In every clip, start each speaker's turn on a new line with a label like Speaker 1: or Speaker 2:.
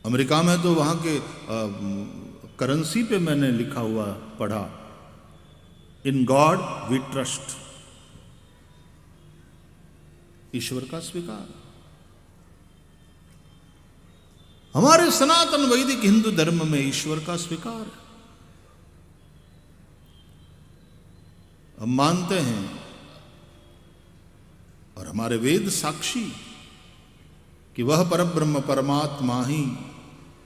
Speaker 1: America में तो वहाँ के करेंसी पे मैंने लिखा हुआ पढ़ा, इन गॉड वी ट्रस्ट, ईश्वर का स्वीकार। हमारे सनातन वैदिक हिंदू धर्म में ईश्वर का स्वीकार है। हम मानते हैं और हमारे वेद साक्षी कि वह परब्रह्म परमात्मा ही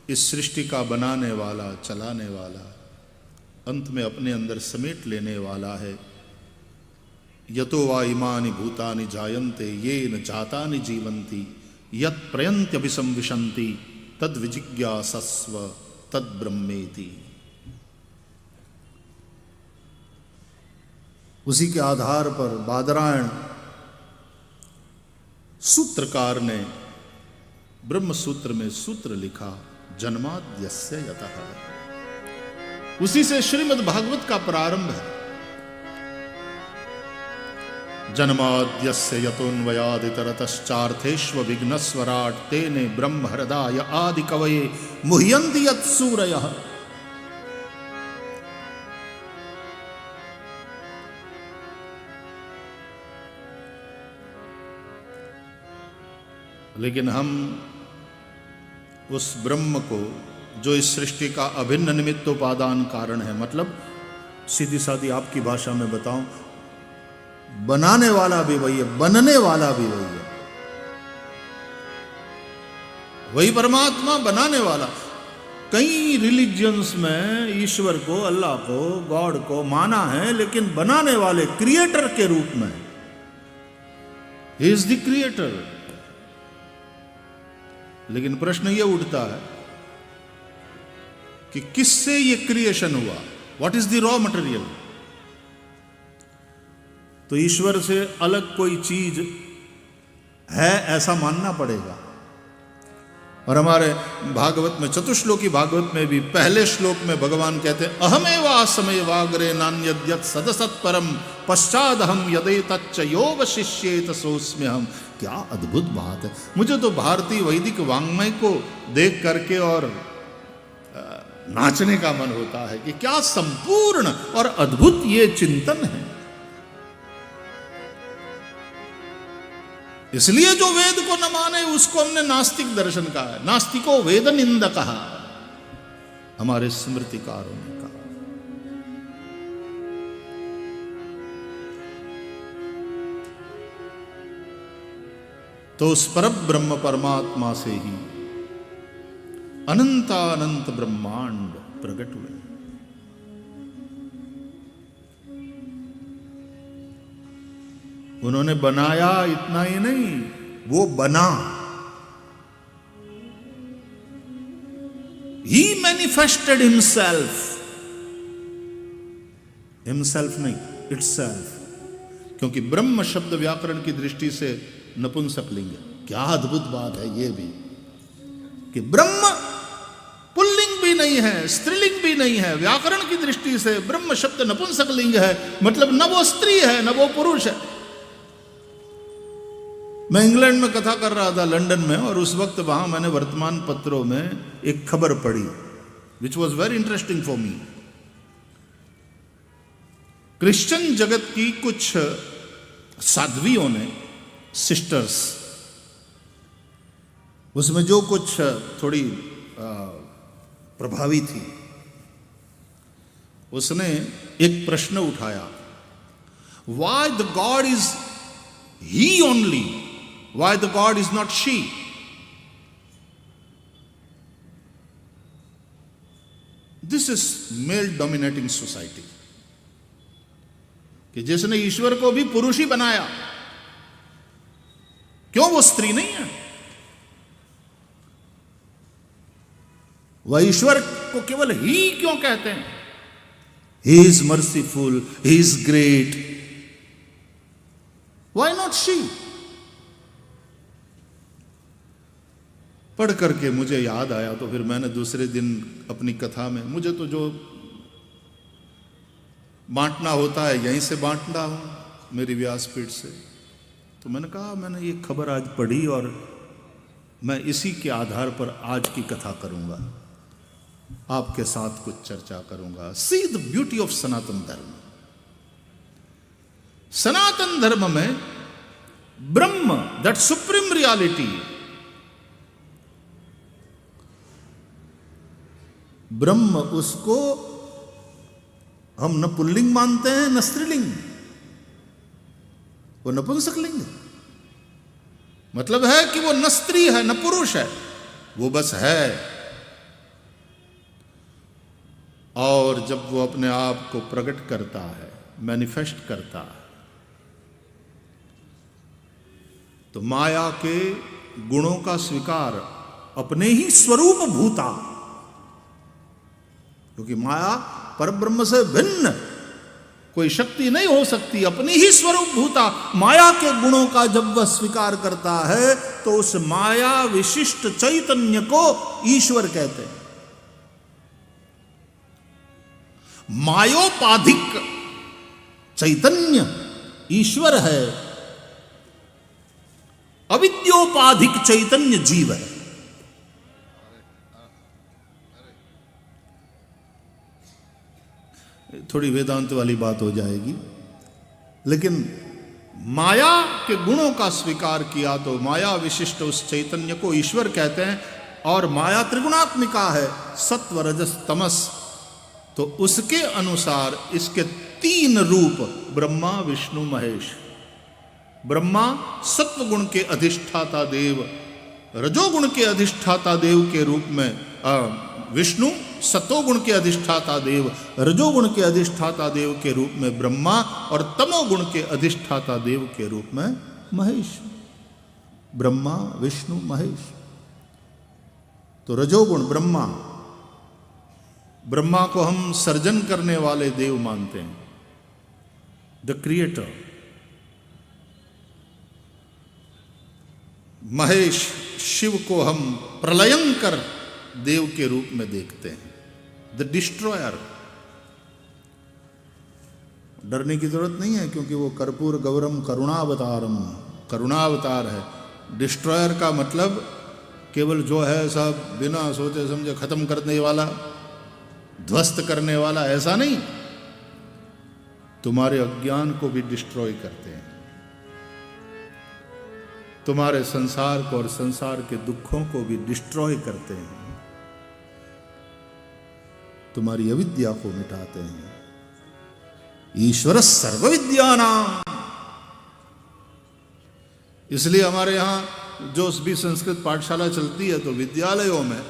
Speaker 1: इस सृष्टि का बनाने वाला, चलाने वाला, अंत में अपने अंदर समेट लेने वाला है। यतो वा इमानि भूतानि जायन्ते येन जातानि जीवन्ति यत् प्रयन्त्यभिसंविशन्ति तद विजिज्ञासस्व तद ब्रह्मेति। उसी के आधार पर बादरायण सूत्रकार ने ब्रह्म सूत्र में सूत्र लिखा, जन्माद्यस्य यतः। उसी से श्रीमद् भागवत का प्रारंभ है। जन्माद्यस्य यतोन्वयादितरतश्चार्थेष्व विघ्नस्वराट् तेने ब्रह्म हृदाय आदि कवये मुह्यन्ति यत्सूरयः। लेकिन हम उस ब्रह्म को, जो इस सृष्टि का अभिन्न निमित्तोपादान कारण है, मतलब सीधी सादी आपकी भाषा में बताऊं, बनाने वाला भी वही है, बनने वाला भी वही है, वही परमात्मा बनाने वाला। कई रिलीजियंस में ईश्वर को, अल्लाह को, गॉड को माना है, लेकिन बनाने वाले क्रिएटर के रूप में, ही इज द क्रिएटर। लेकिन प्रश्न यह उठता है कि किससे ये क्रिएशन हुआ, what is the raw material. तो ईश्वर से अलग कोई चीज है ऐसा मानना पड़ेगा। और हमारे भागवत में, चतुश्लोकी भागवत में भी पहले श्लोक में भगवान कहते हैं, अहमेवासमेवाग्रे नान्यद्यत् सदसत् परम पश्चादहम यदेतच्च योवशिष्येत सोऽस्म्यहम्। क्या अद्भुत बात है। मुझे तो भारतीय वैदिक वाङ्मय को देख करके और नाचने का मन होता है कि क्या संपूर्ण और अद्भुत ये चिंतन है। इसलिए जो वेद को न माने उसको हमने नास्तिक दर्शन कहा है, नास्तिको वेद निंदक कहा हमारे स्मृतिकारों ने कहा। तो उस परब्रह्म परमात्मा से ही अनंतानंत ब्रह्मांड प्रकट हुए। उन्होंने बनाया इतना ही नहीं, वो बना। ही मैनिफेस्टेड हिमसेल्फ, हिमसेल्फ नहीं, इटसेल्फ। क्योंकि ब्रह्म शब्द व्याकरण की दृष्टि से नपुंसकलिंग है। क्या अद्भुत बात है ये भी कि ब्रह्म पुल्लिंग भी नहीं है, स्त्रीलिंग भी नहीं है। व्याकरण की दृष्टि से ब्रह्म शब्द नपुंसकलिंग है, मतलब न वो स्त्री है न वो पुरुष है। मैं इंग्लैंड में कथा कर रहा था, लंदन में, और उस वक्त वहां मैंने वर्तमान पत्रों में एक खबर पढ़ी which was very interesting for me. Christian जगत की कुछ साध्वियों ने, सिस्टर्स, उसमें जो कुछ थोड़ी प्रभावी थी, उसने एक प्रश्न उठाया, why the God is he only, why the God is not she? This is male dominating society, कि जिसने ईश्वर को भी पुरुष ही बनाया, क्यों वो स्त्री नहीं है? वह ईश्वर को केवल ही क्यों कहते हैं? He is merciful, he is great, why not she? पढ़ करके मुझे याद आया, तो फिर मैंने दूसरे दिन अपनी कथा में, मुझे तो जो बांटना होता है यहीं से बांटना हूं, मेरी व्यासपीठ से। तो मैंने कहा, मैंने ये खबर आज पढ़ी और मैं इसी के आधार पर आज की कथा करूंगा, आपके साथ कुछ चर्चा करूंगा। सी द ब्यूटी ऑफ सनातन धर्म। सनातन धर्म में ब्रह्म, दैट सुप्रीम रियलिटी, ब्रह्म, उसको हम न पुल्लिंग मानते हैं न स्त्रीलिंग, वो नपुंसकलिंग। मतलब है कि वो न स्त्री है न पुरुष है, वो बस है। और जब वो अपने आप को प्रकट करता है, मैनिफेस्ट करता है, तो माया के गुणों का स्वीकार अपने ही स्वरूप भूता, क्योंकि माया परब्रह्म से भिन्न कोई शक्ति नहीं हो सकती, अपनी ही स्वरूप भूता माया के गुणों का जब वह स्वीकार करता है तो उस माया विशिष्ट चैतन्य को ईश्वर कहते हैं। मायोपाधिक चैतन्य ईश्वर है, अविद्योपाधिक चैतन्य जीव है। थोड़ी वेदांत वाली बात हो जाएगी, लेकिन माया के गुणों का स्वीकार किया तो माया विशिष्ट उस चैतन्य को ईश्वर कहते हैं। और माया त्रिगुणात्मिका है, सत्व रजस तमस, तो उसके अनुसार इसके 3 रूप, ब्रह्मा विष्णु महेश। ब्रह्मा सत्व गुण के अधिष्ठाता देव, रजोगुण के अधिष्ठाता देव के रूप में, विष्णु सतोगुण के अधिष्ठाता देव, रजोगुण के अधिष्ठाता देव के रूप में ब्रह्मा, और तमोगुण के अधिष्ठाता देव के रूप में महेश। ब्रह्मा विष्णु महेश। तो रजोगुण ब्रह्मा, ब्रह्मा को हम सर्जन करने वाले देव मानते हैं, द क्रिएटर। महेश शिव को हम प्रलयंकर देव के रूप में देखते हैं, द डिस्ट्रॉयर। डरने की जरूरत नहीं है, क्योंकि वो कर्पूर गौरम करुणावतारम, करुणावतार है। डिस्ट्रॉयर का मतलब केवल जो है सब बिना सोचे समझे खत्म करने वाला, ध्वस्त करने वाला, ऐसा नहीं। तुम्हारे अज्ञान को भी डिस्ट्रॉय करते हैं, तुम्हारे संसार को और संसार के दुखों को भी डिस्ट्रॉय करते हैं, तुम्हारी अविद्या को मिटाते हैं। ईश्वर सर्वविद्यानां। इसलिए हमारे यहां जो भी संस्कृत पाठशाला चलती है, तो विद्यालयों में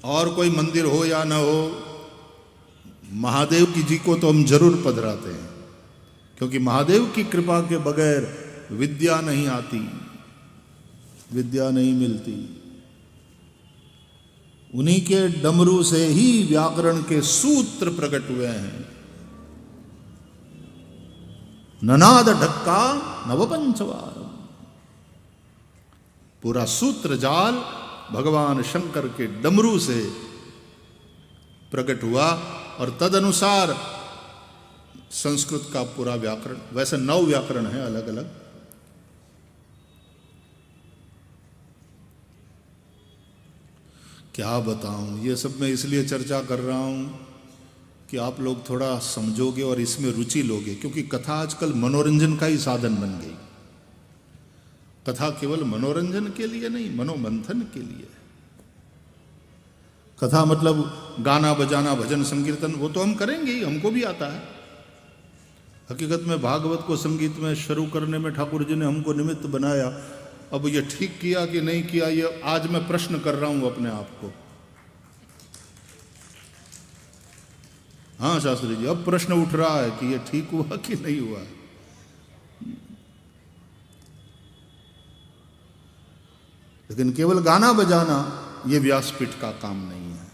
Speaker 1: और कोई मंदिर हो या ना हो, महादेव की जी को तो हम जरूर पधराते हैं, क्योंकि महादेव की कृपा के बगैर विद्या नहीं आती, विद्या नहीं मिलती। उन्हीं के डमरू से ही व्याकरण के सूत्र प्रकट हुए हैं। ननाद ढक्का नवपंचवार, पूरा सूत्र जाल भगवान शंकर के डमरू से प्रकट हुआ, और तदनुसार संस्कृत का पूरा व्याकरण, वैसे 9 व्याकरण है अलग अलग। क्या बताऊं, ये सब मैं इसलिए चर्चा कर रहा हूं कि आप लोग थोड़ा समझोगे और इसमें रुचि लोगे, क्योंकि कथा आजकल मनोरंजन का ही साधन बन गई। कथा केवल मनोरंजन के लिए नहीं, मनोमंथन के लिए। कथा मतलब गाना बजाना, भजन संकीर्तन, वो तो हम करेंगे ही, हमको भी आता है। हकीकत में भागवत को संगीत में शुरू करने में ठाकुर जी ने हमको निमित्त बनाया। अब ये ठीक किया कि नहीं किया, ये आज मैं प्रश्न कर रहा हूं अपने आप को। हाँ शास्त्री जी, अब प्रश्न उठ रहा है कि ये ठीक हुआ कि नहीं हुआ। लेकिन केवल गाना बजाना ये व्यासपीठ का काम नहीं है।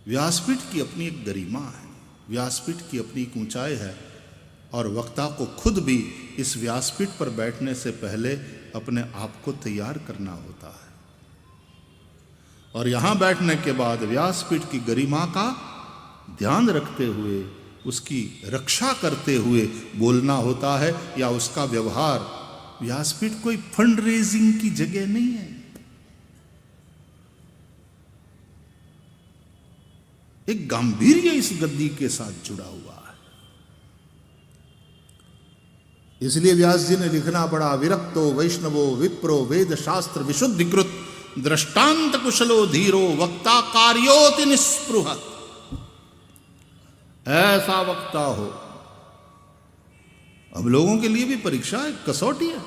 Speaker 1: व्यासपीठ की अपनी एक गरिमा है, व्यासपीठ की अपनी एक ऊंचाई है, और वक्ता को खुद भी इस व्यासपीठ पर बैठने से पहले अपने आप को तैयार करना होता है, और यहां बैठने के बाद व्यासपीठ की गरिमा का ध्यान रखते हुए, उसकी रक्षा करते हुए बोलना होता है, या उसका व्यवहार व्यासपीठ कोई फंड रेजिंग की जगह नहीं है। एक गांभीर्य इस गद्दी के साथ जुड़ा हुआ है। इसलिए व्यास जी ने लिखना पड़ा, विरक्तो वैष्णवो विप्रो वेद शास्त्र विशुद्धिकृत दृष्टांत कुशलो धीरो वक्ता कार्योति निस्पृह। ऐसा वक्ता हो। अब लोगों के लिए भी परीक्षा है, कसौटी है।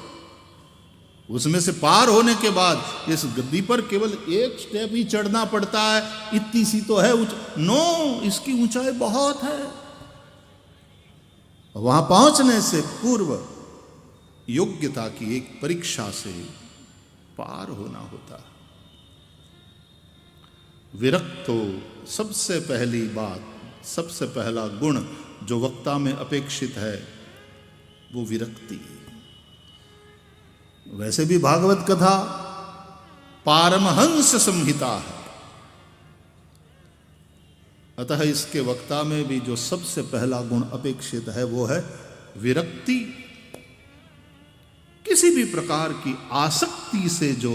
Speaker 1: उसमें से पार होने के बाद इस गद्दी पर केवल एक स्टेप ही चढ़ना पड़ता है। इतनी सी तो है नो, इसकी ऊंचाई बहुत है। वहां पहुंचने से पूर्व योग्यता की एक परीक्षा से पार होना होता है। विरक्तो, सबसे पहली बात, सबसे पहला गुण जो वक्ता में अपेक्षित है वो विरक्ति। वैसे भी भागवत कथा पारमहंस संहिता है, अतः इसके वक्ता में भी जो सबसे पहला गुण अपेक्षित है वो है विरक्ति। किसी भी प्रकार की आसक्ति से जो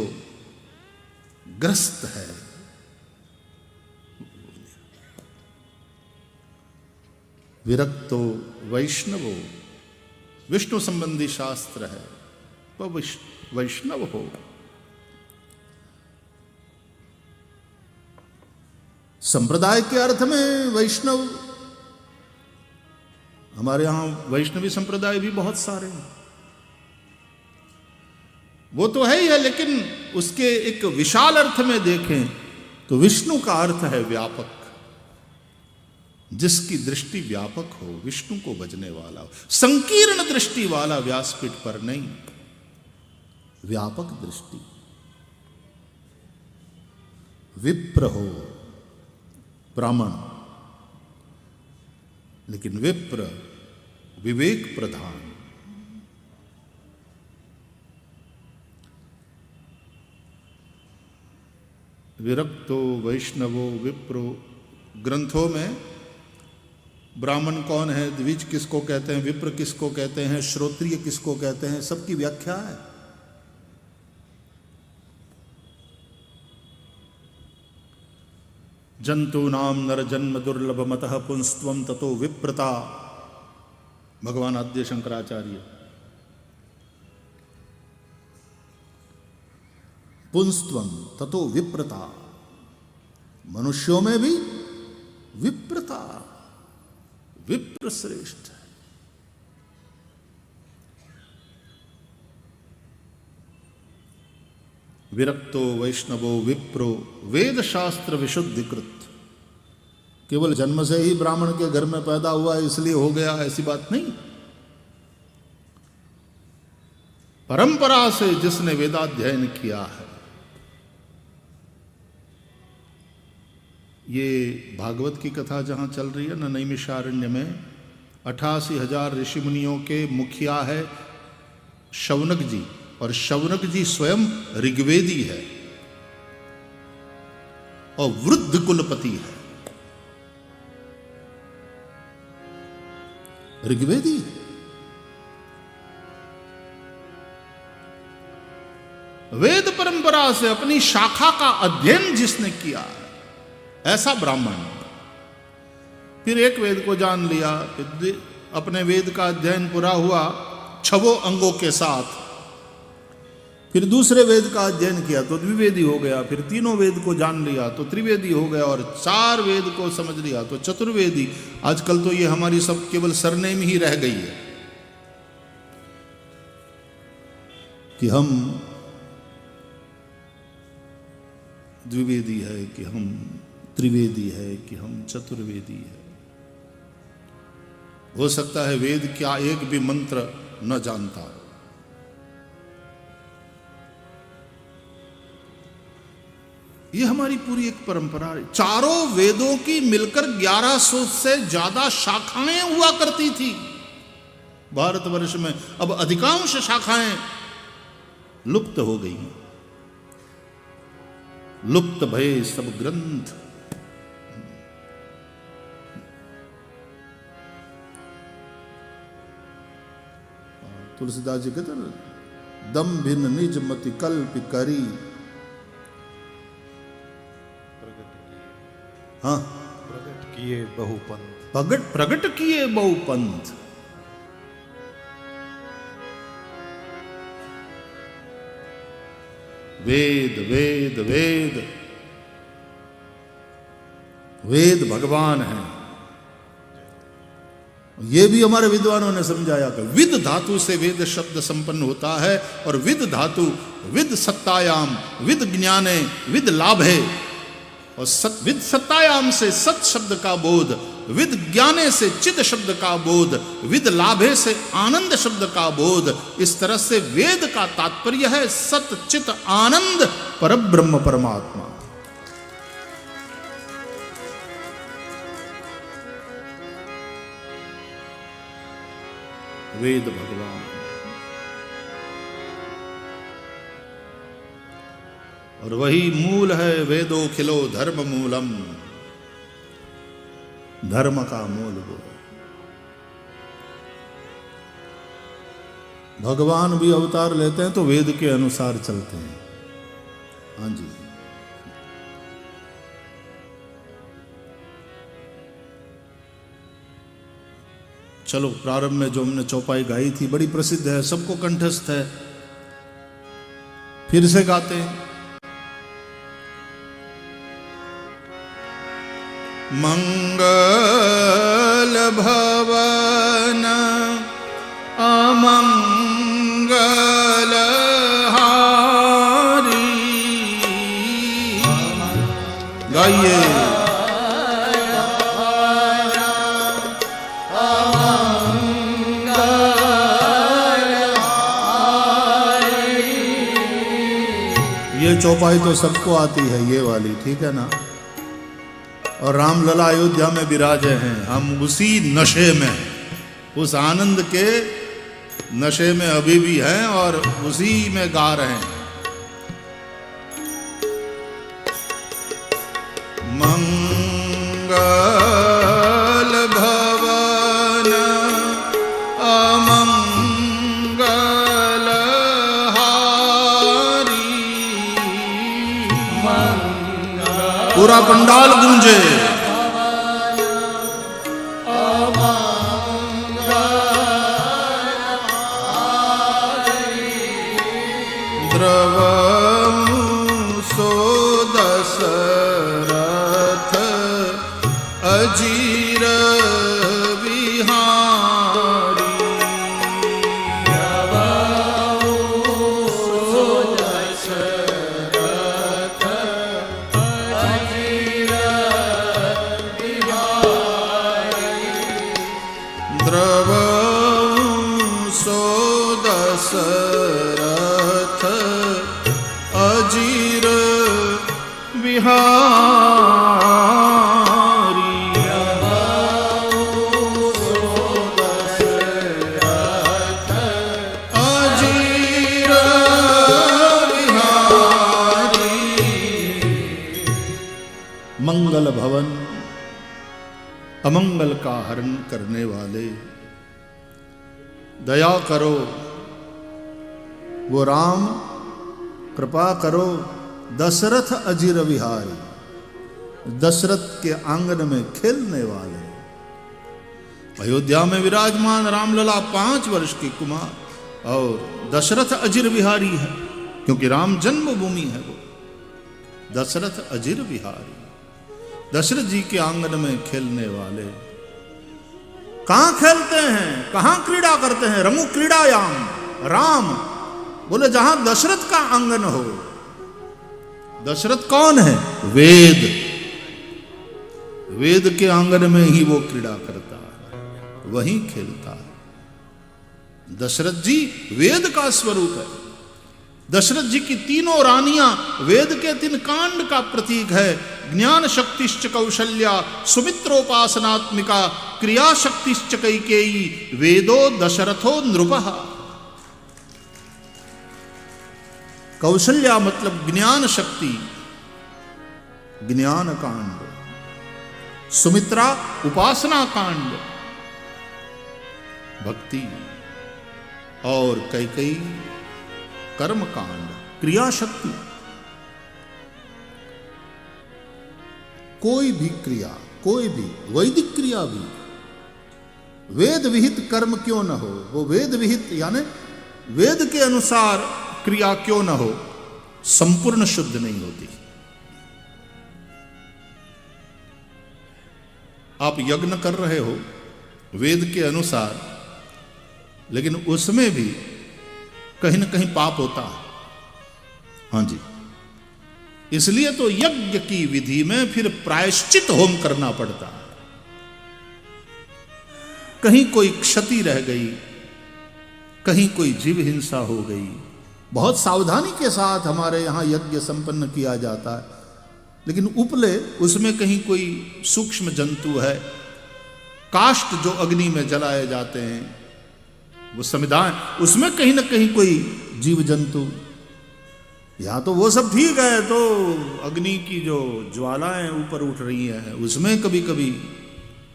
Speaker 1: ग्रस्त है। विरक्तो वैष्णवो, विष्णु संबंधी शास्त्र है, वह वैष्णव हो। संप्रदाय के अर्थ में वैष्णव, हमारे यहां वैष्णवी संप्रदाय भी बहुत सारे हैं, वो तो है ही है, लेकिन उसके एक विशाल अर्थ में देखें तो विष्णु का अर्थ है व्यापक। जिसकी दृष्टि व्यापक हो, विष्णु को भजने वाला हो, संकीर्ण दृष्टि वाला, व्यासपीठ पर नहीं, व्यापक दृष्टि। विप्र हो, ब्राह्मण, लेकिन विप्र विवेक प्रधान। विरक्तो वैष्णवो विप्रो। ग्रंथों में ब्राह्मण कौन है, द्विज किसको कहते हैं, विप्र किसको कहते हैं, श्रोत्रिय किसको कहते हैं, सबकी व्याख्या है। जंतु नाम नर जन्म दुर्लभ मतः पुंस्त्वम ततो विप्रता। भगवान आद्य शंकराचार्य। पुंस्त्वम ततो विप्रता, मनुष्यों में भी विप्रता, विप्र श्रेष्ठ है। विरक्तो वैष्णवो विप्रो वेद शास्त्र विशुद्धिकृत। केवल जन्म से ही ब्राह्मण के घर में पैदा हुआ इसलिए हो गया, ऐसी बात नहीं। परंपरा से जिसने वेदाध्ययन किया है, ये भागवत की कथा जहां चल रही है ना, नैमिषारण्य में 88,000 ऋषि मुनियों के मुखिया है शौनक जी, और शौनक जी स्वयं ऋग्वेदी है और वृद्ध कुलपति है। ऋग्वेदी वेद परंपरा से अपनी शाखा का अध्ययन जिसने किया है, ऐसा ब्राह्मण। फिर एक वेद को जान लिया, अपने वेद का अध्ययन पूरा हुआ 6 अंगों के साथ, फिर दूसरे वेद का अध्ययन किया तो द्विवेदी हो गया, फिर 3 वेद को जान लिया तो त्रिवेदी हो गया, और 4 वेद को समझ लिया तो चतुर्वेदी। आजकल तो ये हमारी सब केवल सरनेम ही रह गई है कि हम द्विवेदी है, कि हम त्रिवेदी है, कि हम चतुर्वेदी है। हो सकता है वेद क्या एक भी मंत्र न जानता हो। ये हमारी पूरी एक परंपरा है। चारों वेदों की मिलकर 1100 से ज्यादा शाखाएं हुआ करती थी भारतवर्ष में। अब अधिकांश शाखाएं लुप्त हो गई हैं। लुप्त भये सब ग्रंथ। तुलसीदास जी कहते हैं दम भिन्न निज मति कल्प करी। हाँ,
Speaker 2: प्रगट किए बहुपंथ,
Speaker 1: प्रगट किए बहुपंथ। वेद वेद वेद वेद भगवान है। ये भी हमारे विद्वानों ने समझाया कि विद धातु से वेद शब्द संपन्न होता है, और विद धातु विद सत्तायाम, विद ज्ञाने, विद लाभे, और विद सत्तायाम से सत शब्द का बोध, विद ज्ञाने से चिद शब्द का बोध, विद लाभे से आनंद शब्द का बोध। इस तरह से वेद का तात्पर्य है सत चित आनंद परब्रह्म परमात्मा। वेद भगवान, और वही मूल है वेदो खिलो धर्म मूलम, धर्म का मूल वो। भगवान भी अवतार लेते हैं तो वेद के अनुसार चलते हैं। हाँ जी, चलो प्रारंभ में जो हमने चौपाई गाई थी बड़ी प्रसिद्ध है, सबको कंठस्थ है, फिर से गाते हैं। मंगल भवन अमंगल हारी, गाइए। ये चौपाई तो सबको आती है, ये वाली, ठीक है ना। और रामलला अयोध्या में विराजे हैं, हम उसी नशे में, उस आनंद के नशे में अभी भी हैं और उसी में गा रहे हैं। मंगल भवन अमंगल हारी, पूरा पंडाल गूंजे। द्रवसो दशरथ अजीर विहारी, द्रवसो दशरथ अजीर विहारी, अजीर विहारी। मंगल भवन, अमंगल का हरण करने वाले, दया करो वो राम, कृपा करो दशरथ अजीर विहारी, दशरथ के आंगन में खेलने वाले। अयोध्या में विराजमान रामलला 5 वर्ष की कुमार, और दशरथ अजीर विहारी है क्योंकि राम जन्मभूमि है वो। दशरथ अजीर विहारी, दशरथ जी के आंगन में खेलने वाले। कहां खेलते हैं, कहां क्रीड़ा करते हैं? रमु क्रीड़ायाम, राम बोले जहां दशरथ का आंगन हो। दशरथ कौन है? वेद, वेद के आंगन में ही वो क्रीड़ा करता है, वहीं खेलता है। दशरथ जी वेद का स्वरूप है। दशरथ जी की तीनों रानियां वेद के 3 कांड का प्रतीक है। ज्ञान शक्तिश्च कौशल्या, सुमित्रोपासनात्मिका, क्रिया शक्तिश्च कैकेयी, वेदो दशरथो नृपः। कौशल्या मतलब ज्ञान शक्ति, ज्ञान कांड। सुमित्रा उपासना कांड, भक्ति। और कैकेयी कर्म कांड, क्रिया शक्ति, कोई भी क्रिया, कोई भी वैदिक क्रिया भी वेद विहित कर्म क्यों न हो, वो वेद विहित यानी वेद के अनुसार क्रिया क्यों न हो, संपूर्ण शुद्ध नहीं होती। आप यज्ञ कर रहे हो वेद के अनुसार, लेकिन उसमें भी कहीं ना कहीं पाप होता है। हां जी, इसलिए तो यज्ञ की विधि में फिर प्रायश्चित होम करना पड़ता है। कहीं कोई क्षति रह गई, कहीं कोई जीव हिंसा हो गई, बहुत सावधानी के साथ हमारे यहां यज्ञ संपन्न किया जाता है, लेकिन उपले उसमें कहीं कोई सूक्ष्म जंतु है, काष्ठ जो अग्नि में जलाए जाते हैं, वो संविधान, उसमें कहीं ना कहीं कोई जीव जंतु, या तो वो सब ठीक है, तो अग्नि की जो ज्वालाएं ऊपर उठ रही हैं उसमें कभी कभी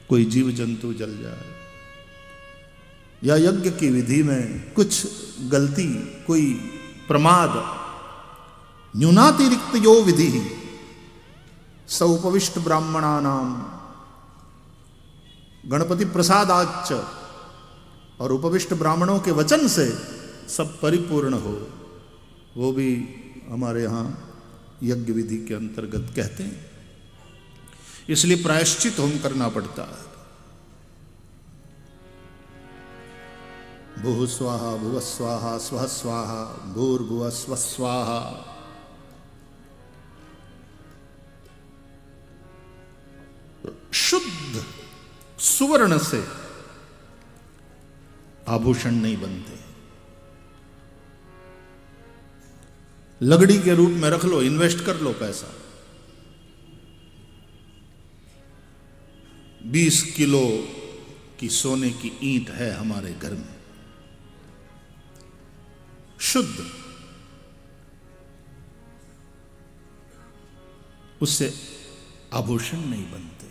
Speaker 1: कोई जीव जंतु जल जाए, या यज्ञ की विधि में कुछ गलती, कोई प्रमाद, न्यूनातिरिक्त यो विधि स उपविष्ट ब्राह्मणा नाम गणपति प्रसादाच्च, और उपविष्ट ब्राह्मणों के वचन से सब परिपूर्ण हो, वो भी हमारे यहाँ यज्ञ विधि के अंतर्गत कहते हैं। इसलिए प्रायश्चित होम करना पड़ता है। भूः स्वाहा भुवः स्वाहा स्वः स्वाहा भूर्भुवः स्वः स्वाहा। शुद्ध सुवर्ण से आभूषण नहीं बनते। लगड़ी के रूप में रख लो, इन्वेस्ट कर लो पैसा, 20 किलो की सोने की ईंट है हमारे घर में, शुद्ध, उससे आभूषण नहीं बनते।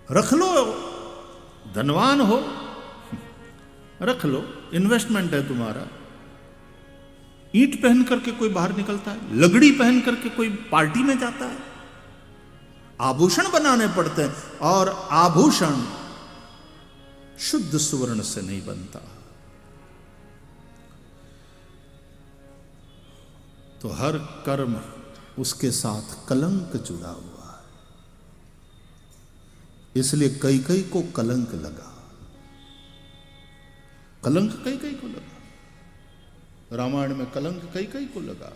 Speaker 1: रख लो, धनवान हो, रख लो, इन्वेस्टमेंट है तुम्हारा। ईंट पहन करके कोई बाहर निकलता है, लगड़ी पहन करके कोई पार्टी में जाता है, आभूषण बनाने पड़ते हैं, और आभूषण शुद्ध सुवर्ण से नहीं बनता। तो हर कर्म उसके साथ कलंक जुड़ा हुआ है, इसलिए कई को कलंक लगा, कलंक कई को लगा। रामायण में कलंक कई को लगा।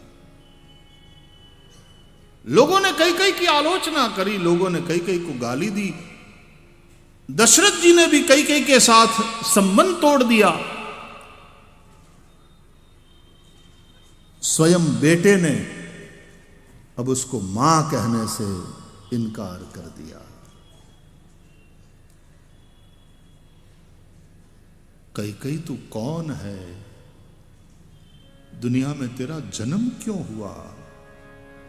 Speaker 1: लोगों ने कई की आलोचना करी, लोगों ने कई को गाली दी। दशरथ जी ने भी कई के साथ संबंध तोड़ दिया। स्वयं बेटे ने अब उसको मां कहने से इनकार कर दिया। कई तू कौन है? दुनिया में तेरा जन्म क्यों हुआ?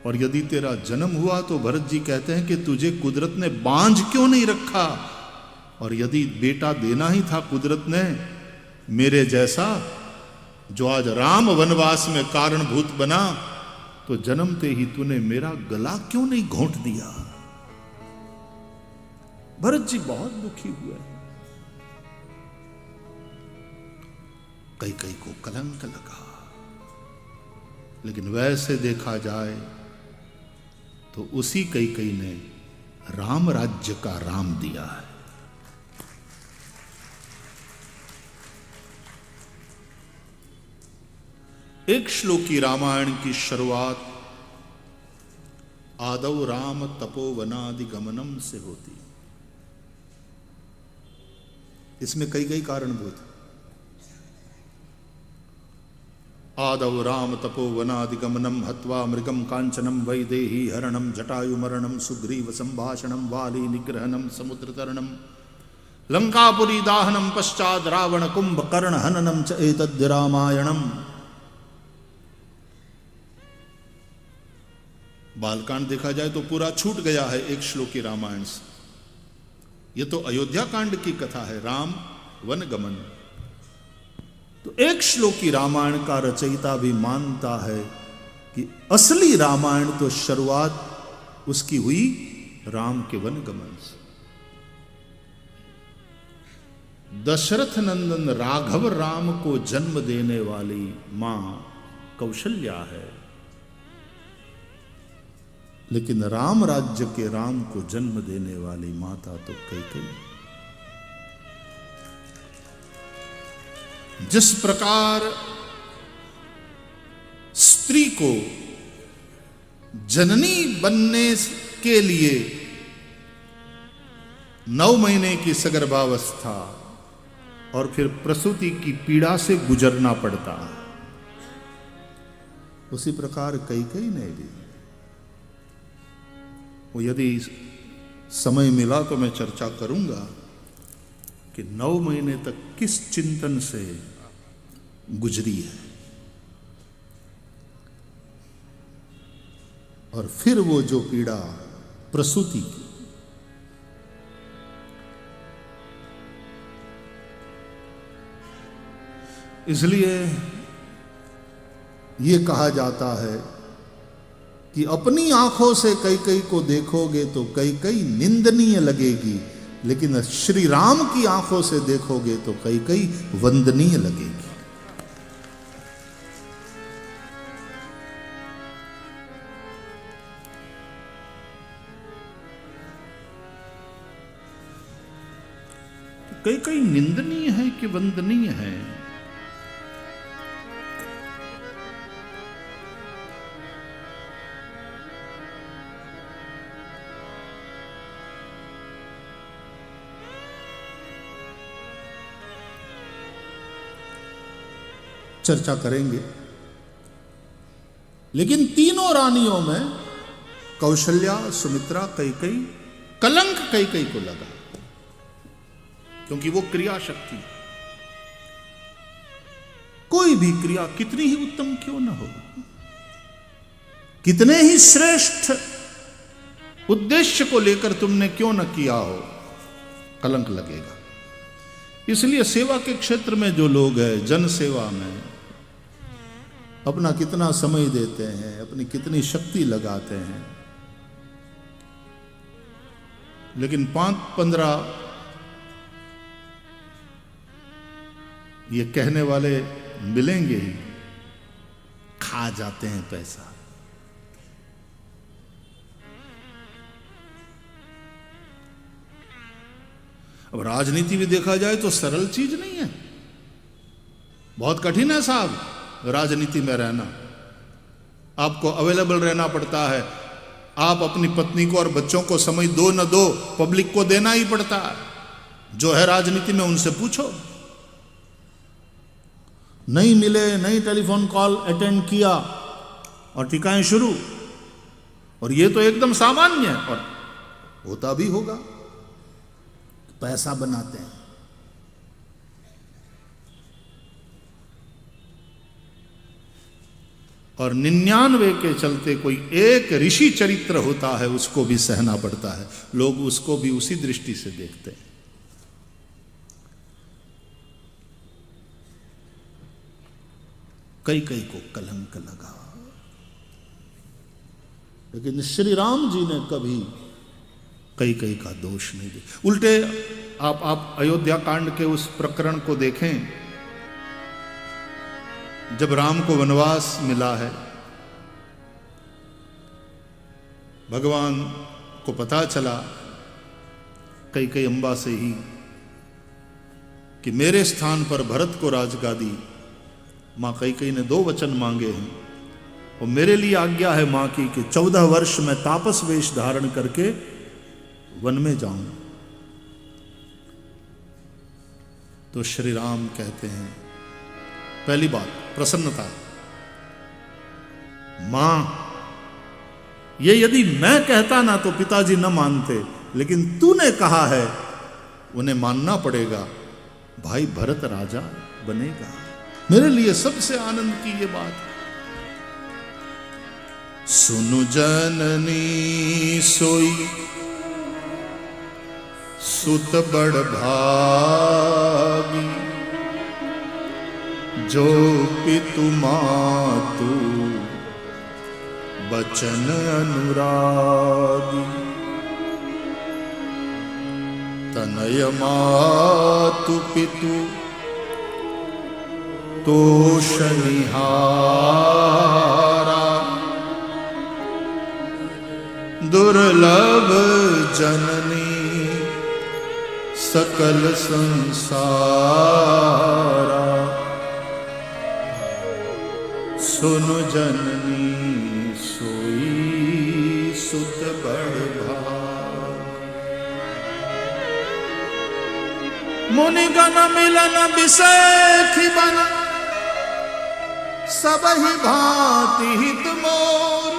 Speaker 1: और यदि तेरा जन्म हुआ तो भरत जी कहते हैं कि तुझे कुदरत ने बांझ क्यों नहीं रखा? और यदि बेटा देना ही था कुदरत ने मेरे जैसा, जो आज राम वनवास में कारणभूत बना, तो जन्मते ही तूने मेरा गला क्यों नहीं घोंट दिया? भरत जी बहुत दुखी हुए। कई को कलंक लगा। लेकिन वैसे देखा जाए तो उसी कई ने राम राज्य का राम दिया है। एक श्लोकी रामायण की शुरुआत आदौ राम तपोवनादि गमनम से होती। इसमें कई कारणभूत। आदौ राम तपोवनादिगमनम हत्वा मृगम कांचनम वैदेही हरणम जटायुमरणम सुग्रीव संभाषणम वाली निग्रहणम समुद्र तरणम लंकापुरी दाहनम पश्चात रावण कुंभकर्ण हननम च एतद् रामायणम। बालकांड देखा जाए तो पूरा छूट गया है एक श्लोकी रामायण से। यह तो अयोध्या कांड की कथा है, राम वन गमन। तो एक श्लोकी रामायण का रचयिता भी मानता है कि असली रामायण तो शुरुआत उसकी हुई राम के वनगमन से। दशरथ नंदन राघव राम को जन्म देने वाली मां कौशल्या है, लेकिन राम राज्य के राम को जन्म देने वाली माता तो कैकेयी। जिस प्रकार स्त्री को जननी बनने के लिए 9 महीने की सगर्भावस्था और फिर प्रसूति की पीड़ा से गुजरना पड़ता, उसी प्रकार कैकेयी ने भी, वो यदि समय मिला तो मैं चर्चा करूंगा कि 9 महीने तक किस चिंतन से गुजरी है, और फिर वो जो पीड़ा प्रसूति की। इसलिए ये कहा जाता है कि अपनी आंखों से कैकेयी को देखोगे तो कैकेयी निंदनीय लगेगी, लेकिन श्री राम की आंखों से देखोगे तो कैकेयी वंदनीय लगेगी। कैकेयी निंदनीय है कि वंदनीय है, चर्चा करेंगे। लेकिन तीनों रानियों में कौशल्या, सुमित्रा, कैकेयी, कलंक कैकेयी को लगा, क्योंकि वो क्रिया शक्ति, कोई भी क्रिया कितनी ही उत्तम क्यों न हो, कितने ही श्रेष्ठ उद्देश्य को लेकर तुमने क्यों न किया हो, कलंक लगेगा। इसलिए सेवा के क्षेत्र में जो लोग हैं, जन सेवा में अपना कितना समय देते हैं, अपनी कितनी शक्ति लगाते हैं, लेकिन 5-15 ये कहने वाले मिलेंगे ही, खा जाते हैं पैसा। अब राजनीति भी देखा जाए तो सरल चीज नहीं है, बहुत कठिन है साहब राजनीति में रहना। आपको अवेलेबल रहना पड़ता है, आप अपनी पत्नी को और बच्चों को समय दो न दो, पब्लिक को देना ही पड़ता है। जो है राजनीति में उनसे पूछो, नहीं मिले, नहीं टेलीफोन कॉल अटेंड किया और टिकाएं शुरू, और ये तो एकदम सामान्य है और होता भी होगा, पैसा बनाते हैं। और 99 के चलते कोई एक ऋषि चरित्र होता है, उसको भी सहना पड़ता है, लोग उसको भी उसी दृष्टि से देखते हैं। कैकेयी को कलंक लगा, लेकिन श्री राम जी ने कभी कैकेयी का दोष नहीं दिया। उल्टे आप अयोध्या कांड के उस प्रकरण को देखें, जब राम को वनवास मिला है, भगवान को पता चला कैकेयी अम्बा से ही कि मेरे स्थान पर भरत को राजगादी, मां कैकेयी ने 2 वचन मांगे हैं, और मेरे लिए आज्ञा है मां की कि 14 वर्ष में तापस वेश धारण करके वन में जाऊं। तो श्री राम कहते हैं, पहली बात प्रसन्नता, मां ये यदि मैं कहता ना तो पिताजी न मानते, लेकिन तूने कहा है, उन्हें मानना पड़ेगा, भाई भरत राजा बनेगा। मेरे लिए सबसे आनंद की ये बात, सुनु जननी सोई सुत बड़ भागी, जो पितु मातु बचन अनुरागी, तनय मातु पितु तोषनिहारा, दुर्लभ जननी सकल संसारा, सुनु जननी सोई सुत बड़ भाग। मुनिगण मिलन बिसेखि बन, सबहि भांति हित मोर,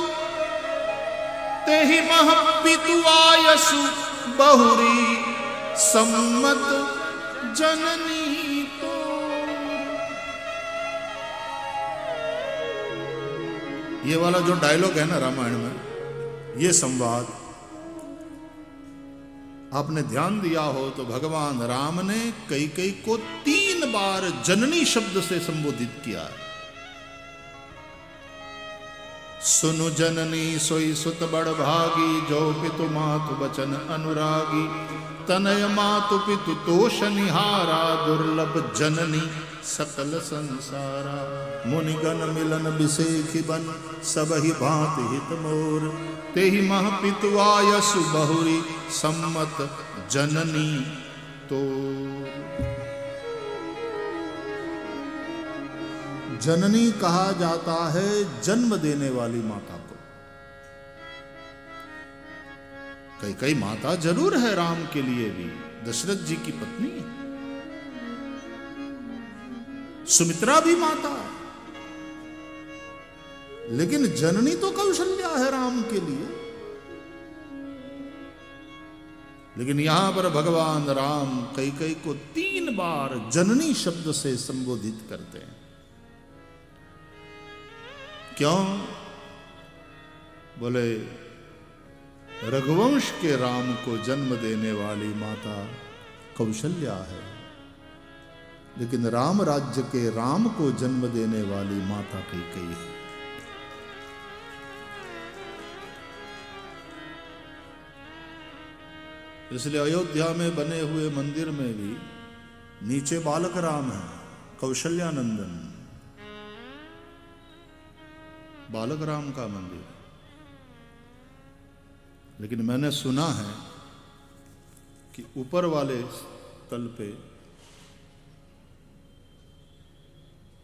Speaker 1: तेहि मह पितु आयसु बहुरी, सम्मत जननी तो। ये वाला जो डायलॉग है ना रामायण में, ये संवाद आपने ध्यान दिया हो तो भगवान राम ने कैकेयी को 3 बार जननी शब्द से संबोधित किया है। सुनु जननी सोई सुत बड़ भागी, जो पितु मातु बचन अनुरागी, तनय मातु पितु तोषनिहारा, दुर्लभ जननी सकल संसारा, मुनिगण मिलन बिसेखि बन, सबहि भांति हित मोर, तेहि मह पितु आयसु बहुरी, सम्मत जननी तो। जननी कहा जाता है जन्म देने वाली माता को। कैकेयी माता जरूर है राम के लिए भी, दशरथ जी की पत्नी है। सुमित्रा भी माता है, लेकिन जननी तो कौशल्या है राम के लिए। लेकिन यहां पर भगवान राम कैकेयी को 3 बार जननी शब्द से संबोधित करते हैं। क्यों? बोले रघुवंश के राम को जन्म देने वाली माता कौशल्या है, लेकिन राम राज्य के राम को जन्म देने वाली माता कैकेयी है। इसलिए अयोध्या में बने हुए मंदिर में भी नीचे बालक राम है, कौशल्या नंदन, बालक राम का मंदिर। लेकिन मैंने सुना है कि ऊपर वाले तल पे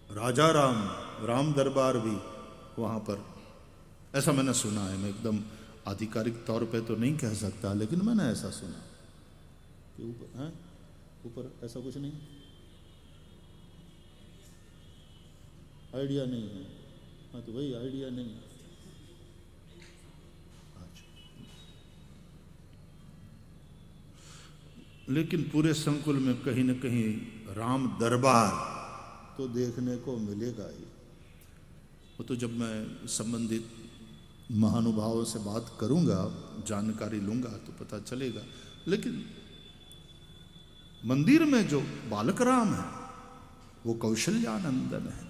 Speaker 1: राजा राम, राम दरबार भी वहां पर, ऐसा मैंने सुना है। मैं एकदम आधिकारिक तौर पे तो नहीं कह सकता, लेकिन मैंने ऐसा सुना कि ऊपर है, ऊपर ऐसा कुछ नहीं, आइडिया नहीं है। हाँ तो वही आइडिया नहीं। अच्छा, लेकिन पूरे संकुल में कहीं न कहीं राम दरबार तो देखने को मिलेगा ही। वो तो जब मैं संबंधित महानुभावों से बात करूंगा, जानकारी लूंगा तो पता चलेगा। लेकिन मंदिर में जो बालक राम है वो कौशल्यानंदन है,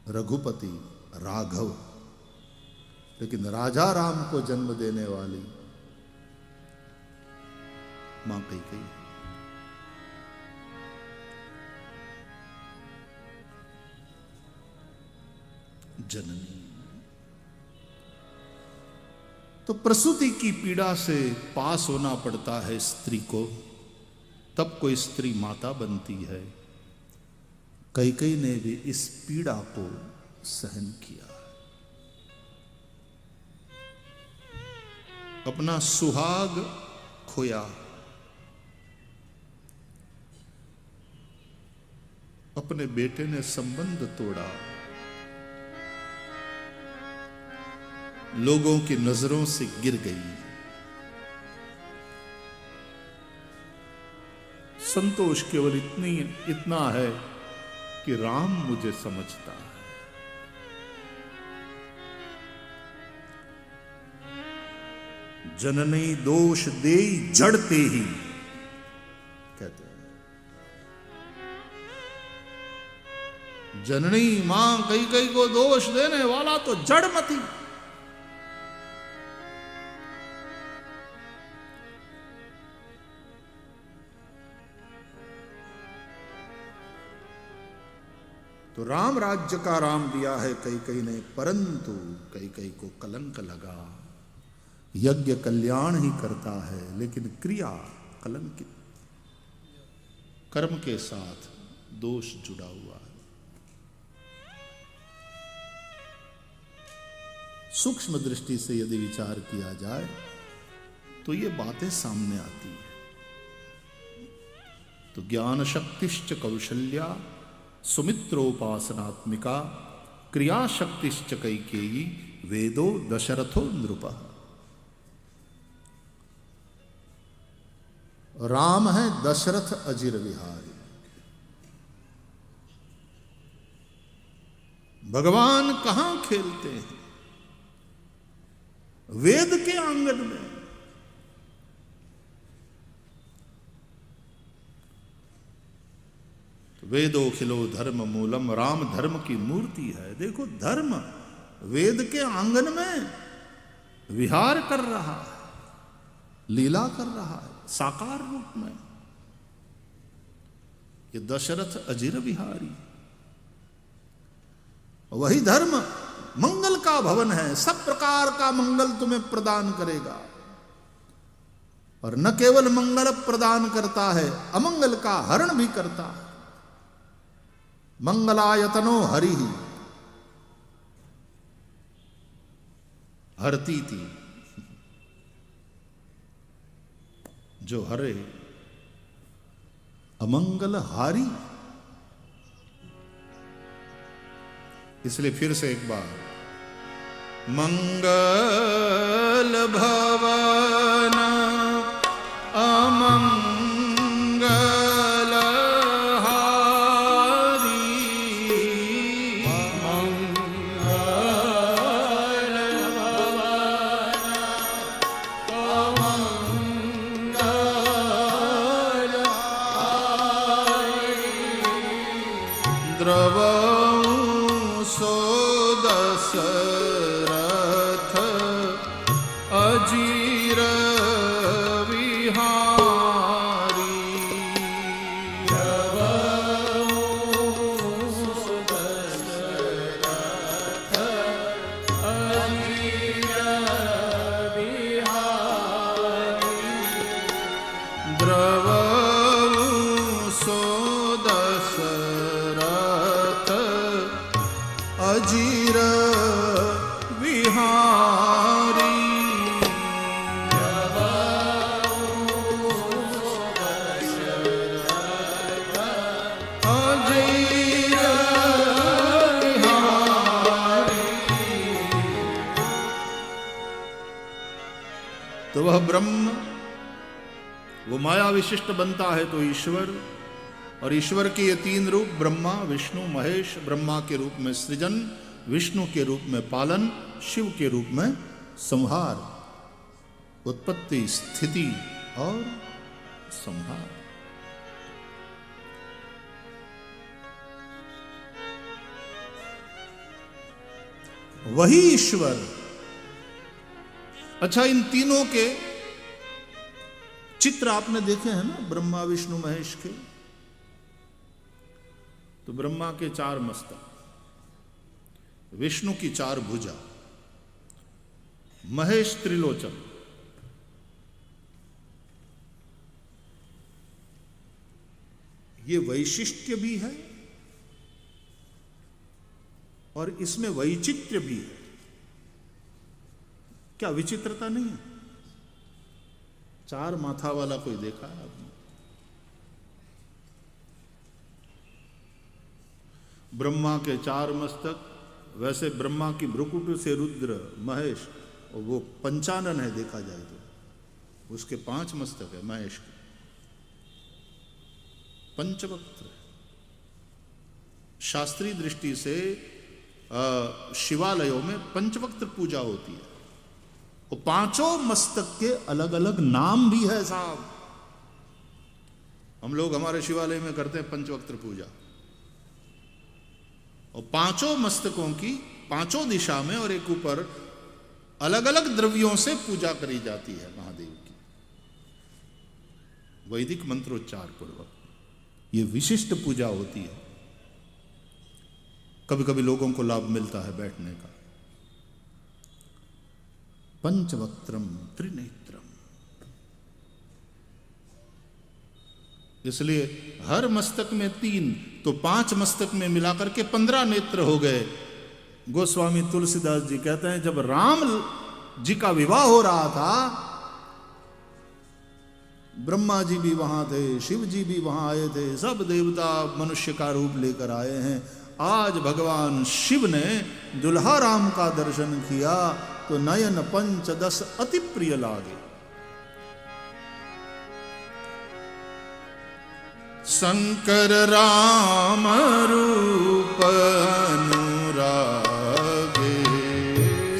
Speaker 1: रघुपति राघव। लेकिन राजा राम को जन्म देने वाली मां कैकेयी। जननी। तो प्रसूति की पीड़ा से पास होना पड़ता है स्त्री को, तब कोई स्त्री माता बनती है। कैकेयी ने भी इस पीड़ा को सहन किया, अपना सुहाग खोया, अपने बेटे ने संबंध तोड़ा, लोगों की नजरों से गिर गई। संतोष केवल इतना है कि राम मुझे समझता है। जननी दोष दे जड़ते ही, कहते हैं जननी मां कई को दोष देने वाला तो जड़मती। तो राम राज्य का राम दिया है कई ने, परंतु कई को कलंक लगा। यज्ञ कल्याण ही करता है लेकिन क्रिया कलंकित, कर्म के साथ दोष जुड़ा हुआ है। सूक्ष्म दृष्टि से यदि विचार किया जाए तो ये बातें सामने आती है। तो ज्ञान शक्तिश्च कौशल्या सुमित्रोपासनात्मिका क्रिया शक्तिश्च कैकेयी वेदो दशरथो नृपः। राम है दशरथ अजिर विहारी। भगवान कहां खेलते हैं? वेद के आंगन में। तो वेदो खिलो धर्म मूलम, राम धर्म की मूर्ति है। देखो धर्म वेद के आंगन में विहार कर रहा है, लीला कर रहा है साकार रूप में। ये दशरथ अजिर विहारी, वही धर्म मंगल का भवन है, सब प्रकार का मंगल तुम्हें प्रदान करेगा। और न केवल मंगल प्रदान करता है, अमंगल का हरण भी करता है। मंगलायतनो हरि ही हरती थी, जो हरे अमंगल हारी। इसलिए फिर से एक बार, मंगल भवन अमंगल हारी, मंगल भवन अमंगल हारी, द्रव सो दशरथ अजीर विहारी। दशरथ अजीर विहारी, द्रवौ सो दशरथ अजीर विहारी। अजीर विहारी। तो वह ब्रह्म, वो माया विशिष्ट बनता है तो ईश्वर, और ईश्वर के ये तीन रूप ब्रह्मा विष्णु महेश। ब्रह्मा के रूप में सृजन, विष्णु के रूप में पालन, शिव के रूप में संहार, उत्पत्ति स्थिति और संहार। वही ईश्वर। अच्छा, इन तीनों के चित्र आपने देखे हैं ना, ब्रह्मा विष्णु महेश के। तो ब्रह्मा के 4 मस्तक, विष्णु की 4 भुजा, महेश त्रिलोचन, ये वैशिष्ट्य भी है और इसमें वैचित्र्य भी है। क्या विचित्रता नहीं है? 4 माथा वाला कोई देखा है आपने? ब्रह्मा के 4 मस्तक, वैसे ब्रह्मा की भ्रुकुट से रुद्र महेश, और वो पंचानन है देखा जाए तो, उसके 5 मस्तक है महेश के, पंचवक्त्र। शास्त्रीय दृष्टि से शिवालयों में पंचवक्त्र पूजा होती है। वो 5 मस्तक के अलग अलग नाम भी है साहब। हम लोग हमारे शिवालय में करते हैं पंचवक्त्र पूजा। और पांचों मस्तकों की पांचों दिशा में और एक ऊपर अलग अलग द्रव्यों से पूजा करी जाती है महादेव की, वैदिक मंत्रोच्चार पूर्वक। ये विशिष्ट पूजा होती है। कभी कभी लोगों को लाभ मिलता है बैठने का। पंचवक्त्रम त्रिनेत्रम, इसलिए हर मस्तक में 3 तो 5 मस्तक में मिलाकर के 15 नेत्र हो गए। गोस्वामी तुलसीदास जी कहते हैं जब राम जी का विवाह हो रहा था, ब्रह्मा जी भी वहां थे, शिव जी भी वहां आए थे, सब देवता मनुष्य का रूप लेकर आए हैं। आज भगवान शिव ने दुल्हा राम का दर्शन किया तो नयन पंचदश अति प्रिय लागे। शंकर राम रूप अनुरागे,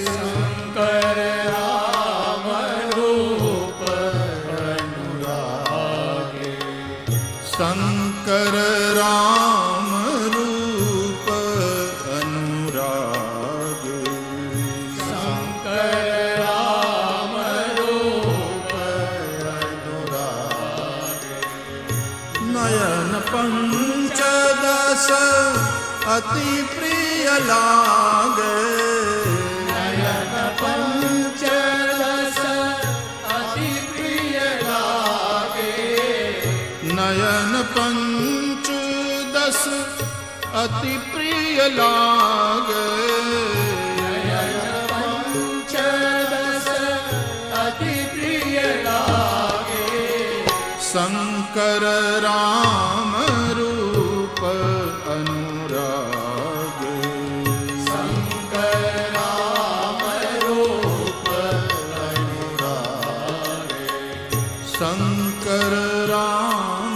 Speaker 3: शंकर राम रूप अनुरागे,
Speaker 1: शंकर राम रूप अनुरागे,
Speaker 3: शंकर राम रूप अनुरागे,
Speaker 1: नयन पंचदश अति प्रिय लागे,
Speaker 3: नयन पंचदश अति प्रिय लागे,
Speaker 1: नयन पंचदश अति प्रिय लागे,
Speaker 3: नयन पंचदश अति प्रिय लागे,
Speaker 1: शंकर राम रूप अनुरागे,
Speaker 3: शंकर राम रूप अनुरागे,
Speaker 1: शंकर राम